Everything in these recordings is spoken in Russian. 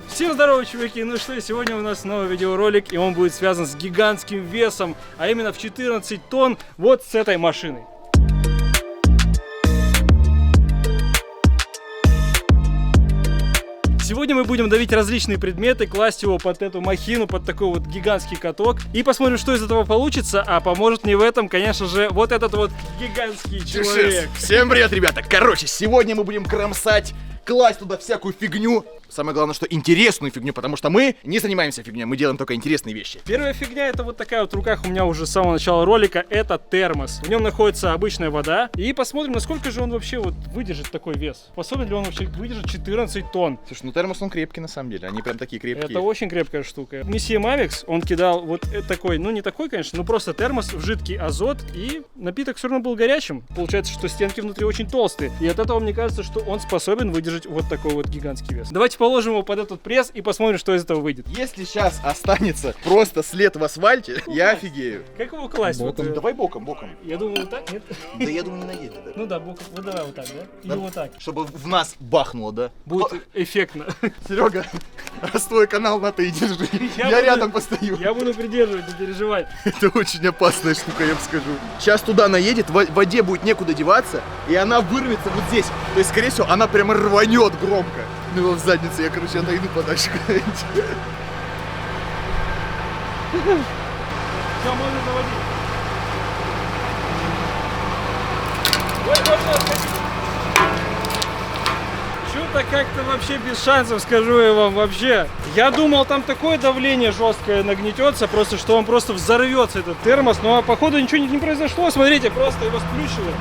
Всем здорово, чуваки! Ну что, сегодня у нас новый видеоролик, и он будет связан с гигантским весом, а именно в 14 тонн вот с этой машиной. Сегодня мы будем давить различные предметы, класть его под эту махину, под такой вот гигантский каток. И посмотрим, что из этого получится. А поможет мне в этом, конечно же, вот этот вот гигантский человек. Всем привет, ребята! Короче, сегодня мы будем кромсать, класть туда всякую фигню. Самое главное, что интересную фигню, потому что мы не занимаемся фигней, мы делаем только интересные вещи. Первая фигня — это вот такая вот в руках у меня уже с самого начала ролика. Это термос. В нем находится обычная вода. И посмотрим, насколько же он вообще вот выдержит такой вес. Способен ли он вообще выдержать 14 тонн. Слушай, ну термос он крепкий на самом деле, они прям такие крепкие. Это очень крепкая штука. Месье Мавикс, он кидал вот такой, ну не такой, конечно, но просто термос в жидкий азот, и напиток все равно был горячим. Получается, что стенки внутри очень толстые. И от этого мне кажется, что он способен выдержать вот такой вот гигантский вес. Давайте положим его под этот пресс и посмотрим, что из этого выйдет. Если сейчас останется просто след в асфальте, я офигею. Как его класть? Боком. Вот, Давай боком. я думаю, вот так, нет? Да я думаю, не наедет. Да. Ну да, боком. Вот давай вот так, да? Или вот так. Чтобы в нас бахнуло, да? Будет эффектно. Серега, раз твой канал на ты и держи. Я буду- рядом постою. Я буду придерживать, не переживай. Это очень опасная штука, я вам скажу. Сейчас туда наедет, в воде будет некуда деваться, и она вырвется вот здесь. То есть, скорее всего, она прямо рванет громко. Ну его в задницу, я, короче, отойду подальше куда-нибудь. Все, можно заводить. Ой, можно отходить. Что-то как-то вообще без шансов, скажу я вам вообще. Я думал, там такое давление жесткое нагнетется, просто что он просто взорвется, этот термос, но походу ничего не произошло. Смотрите, просто его сплющило.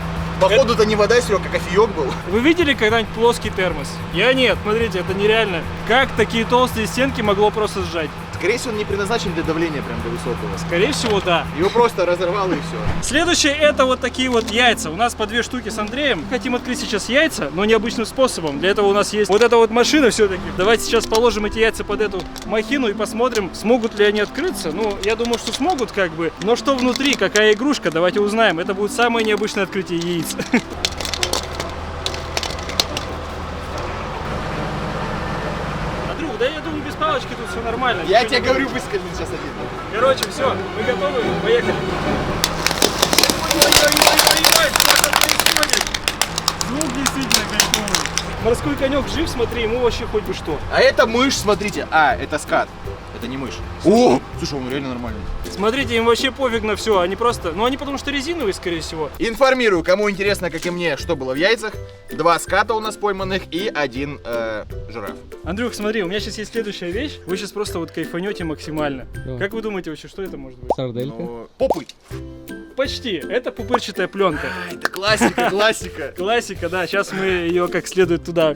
Походу, это не вода, Серега, как кофеек был. Вы видели когда-нибудь плоский термос? Я нет, смотрите, это нереально. Как такие толстые стенки могло просто сжать? Скорее всего, он не предназначен для давления прям до высокого. Скорее всего, да. Его просто разорвало и все. Следующее — это вот такие вот яйца. У нас по 2 штуки с Андреем. Хотим открыть сейчас яйца, но необычным способом. Для этого у нас есть вот эта вот машина все-таки. Давайте сейчас положим эти яйца под эту махину и посмотрим, смогут ли они открыться. Ну, я думаю, что смогут как бы. Но что внутри, какая игрушка, давайте узнаем. Это будет самое необычное открытие яиц. Андрюх, да я думаю, без палочки тут все нормально. Я Ничего тебе не говорю, будет. выскользнет сейчас один. Короче, все, мы готовы, поехали. Ой-ой-ой-ой-ой, что там происходит? Звук действительно кайфовый. Морской конек жив, смотри, ему вообще хоть бы что. А это мышь, смотрите. А, это скат. Это не мышь. О, слушай, он реально нормальный. Смотрите, им вообще пофиг на все, они просто, ну они потому что резиновые, скорее всего. Информирую, кому интересно, как и мне, что было в яйцах. 2 ската у нас пойманных и 1 жираф. Андрюх, смотри, у меня сейчас есть следующая вещь, вы сейчас просто вот кайфанете максимально. Да. Как вы думаете вообще, что это может быть? Сарделька. Ну, попы. Почти, это пупырчатая пленка. Это классика, классика. Классика, да, сейчас мы ее как следует туда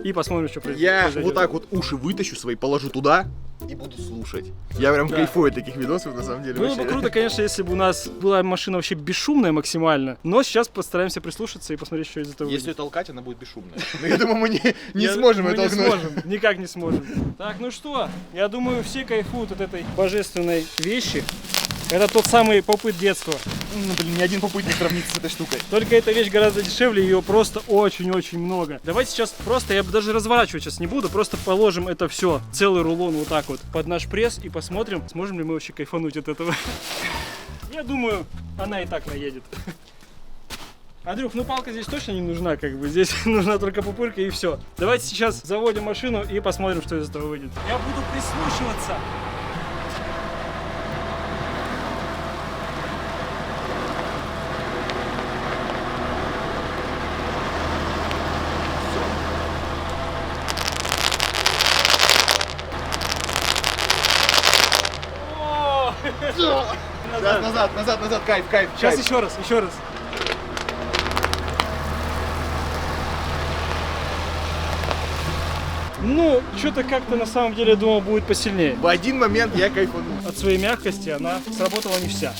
и посмотрим, что Я произойдет. вот так вот уши вытащу свои, положу туда и буду слушать. Я прям Да. кайфую от таких видосов, на самом деле. Было бы вообще. круто, конечно, если бы у нас была машина вообще бесшумная максимально, но сейчас постараемся прислушаться и посмотреть, что из этого Если выйдет. толкать, она будет бесшумная. Но я думаю, мы не Я- сможем мы это не толкнуть. сможем, никак не сможем. Так, ну что, я думаю, все кайфуют от этой божественной вещи. Это тот самый попыт детства. Ну, блин, ни один попытник сравнится с этой штукой. Только эта вещь гораздо дешевле, ее просто очень-очень много. Давайте сейчас просто, я даже разворачивать сейчас не буду, просто положим это все, целый рулон вот так вот под наш пресс и посмотрим, сможем ли мы вообще кайфануть от этого. Я думаю, она и так наедет. Андрюх, ну палка здесь точно не нужна, как бы, здесь нужна только пупырка и все. Давайте сейчас заводим машину и посмотрим, что из этого выйдет. Я буду прислушиваться. О! Назад, кайф. Сейчас еще раз. Ну, что-то как-то на самом деле, думал, будет посильнее. В один момент я кайфанул. От своей мягкости она сработала не вся.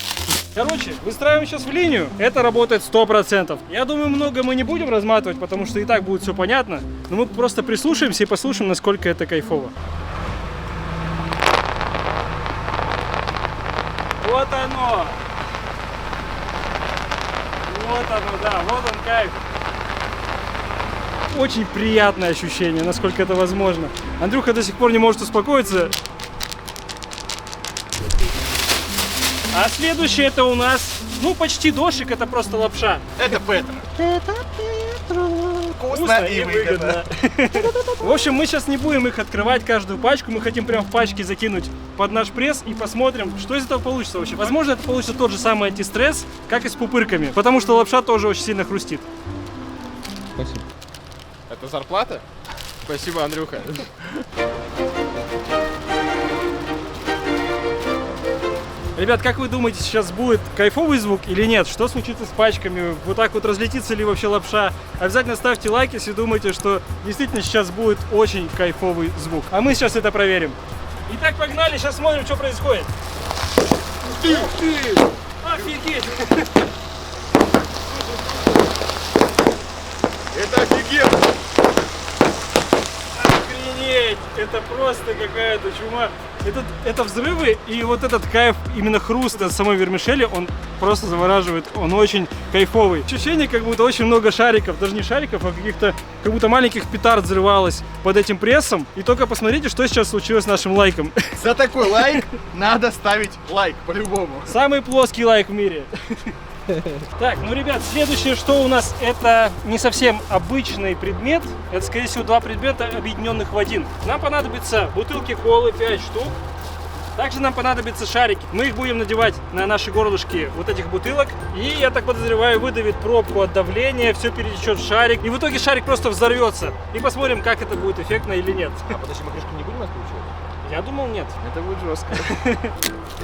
Короче, выстраиваем сейчас в линию. Это работает 100%. Я думаю, много мы не будем разматывать, потому что и так будет все понятно. Но мы просто прислушаемся и послушаем, насколько это кайфово. Вот оно! Вот оно, да, вот он кайф. очень приятное ощущение, насколько это возможно. Андрюха до сих пор не может успокоиться. А следующее это у нас, ну, почти дошик, это просто лапша. Это Петра. Вкусно и выгодно. В общем, мы сейчас не будем их открывать, каждую пачку. Мы хотим прям в пачке закинуть под наш пресс и посмотрим, что из этого получится вообще. Возможно, это получится тот же самый антистресс, как и с пупырками, потому что лапша тоже очень сильно хрустит. Спасибо. Это зарплата? Спасибо, Андрюха. Ребят, как вы думаете, сейчас будет кайфовый звук или нет? Что случится с пачками? Вот так вот разлетится ли вообще лапша? Обязательно ставьте лайк, если думаете, что действительно сейчас будет очень кайфовый звук. А мы сейчас это проверим. Итак, погнали, сейчас смотрим, что происходит. Ты! Офигеть! Это офигенно! Охренеть! Это просто какая-то чума. Это взрывы, и вот этот кайф, именно хруст от самой вермишели, он просто завораживает, он очень кайфовый. Ощущение, как будто очень много шариков, даже не шариков, а каких-то, как будто маленьких петард взрывалось под этим прессом. И только посмотрите, что сейчас случилось с нашим лайком. За такой лайк надо ставить лайк, по-любому. Самый плоский лайк в мире. Так, ну, ребят, следующее, что у нас, это не совсем обычный предмет. Это, скорее всего, два предмета, объединенных в один. Нам понадобятся бутылки колы 5 штук. Также нам понадобятся шарики. Мы их будем надевать на наши горлышки вот этих бутылок. И, я так подозреваю, выдавит пробку от давления, все перетечет в шарик. И в итоге шарик просто взорвется. И посмотрим, как это будет эффектно или нет. А подожди, мы крышку не будем откручивать? Я думал, нет. Это будет жестко.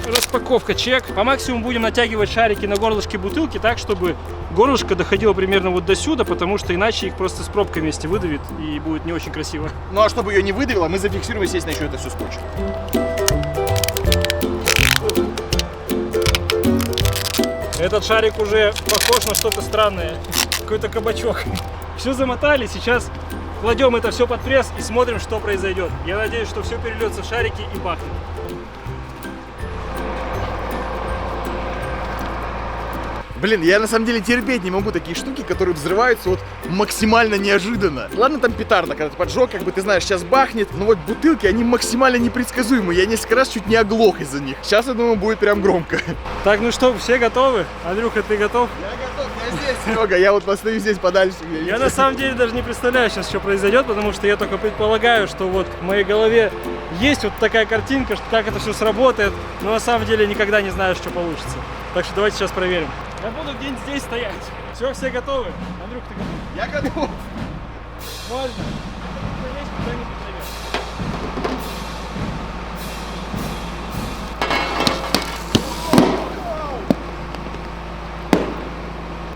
Распаковка, чек. По максимуму будем натягивать шарики на горлышке бутылки так, чтобы горлышко доходило примерно вот до сюда, потому что иначе их просто с пробкой вместе выдавит и будет не очень красиво. Ну а чтобы ее не выдавило, мы зафиксируем, естественно, еще это все скотчем. Этот шарик уже похож на что-то странное. Какой-то кабачок. Все замотали, сейчас кладем это все под пресс и смотрим, что произойдет. Я надеюсь, что все перельется в шарики и бахнет. Блин, я на самом деле терпеть не могу такие штуки, которые взрываются вот максимально неожиданно. Ладно, там петарда, когда ты поджег, как бы ты знаешь, сейчас бахнет, но вот бутылки, они максимально непредсказуемые. Я несколько раз чуть не оглох из-за них. Сейчас, я думаю, будет прям громко. Так, ну что, все готовы? Андрюха, ты готов? Я готов, я здесь, Серега, я вот постою здесь подальше. Я на самом деле даже не представляю сейчас, что произойдет, потому что я только предполагаю, что вот в моей голове есть вот такая картинка, что как это все сработает, но на самом деле никогда не знаю, что получится. Так что давайте сейчас проверим. Я буду где-нибудь здесь стоять. Все готовы? Андрюх, ты готов? Я готов. Можно. Залезь куда-нибудь наверх.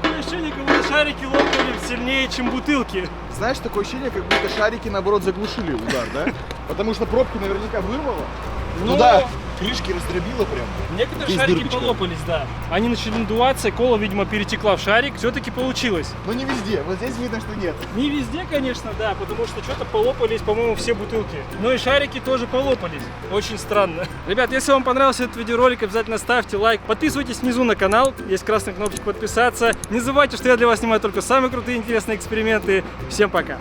Такое ощущение, как будто шарики лопнули сильнее, чем бутылки. Знаешь, такое ощущение, как будто шарики, наоборот, заглушили удар, да? Потому что пробку наверняка вырвало. Ну да, крышки раздробило прям. Некоторые Есть шарики дырочка. полопались, да. Они начали надуваться, и кола, видимо, перетекла в шарик. Все-таки получилось. Но не везде, вот здесь видно, что нет. Не везде, конечно, да, потому что что-то полопались, по-моему, все бутылки. Но и шарики тоже полопались. Очень странно. Ребят, если вам понравился этот видеоролик, обязательно ставьте лайк. Подписывайтесь внизу на канал, есть красная кнопочка подписаться. Не забывайте, что я для вас снимаю только самые крутые и интересные эксперименты. Всем пока!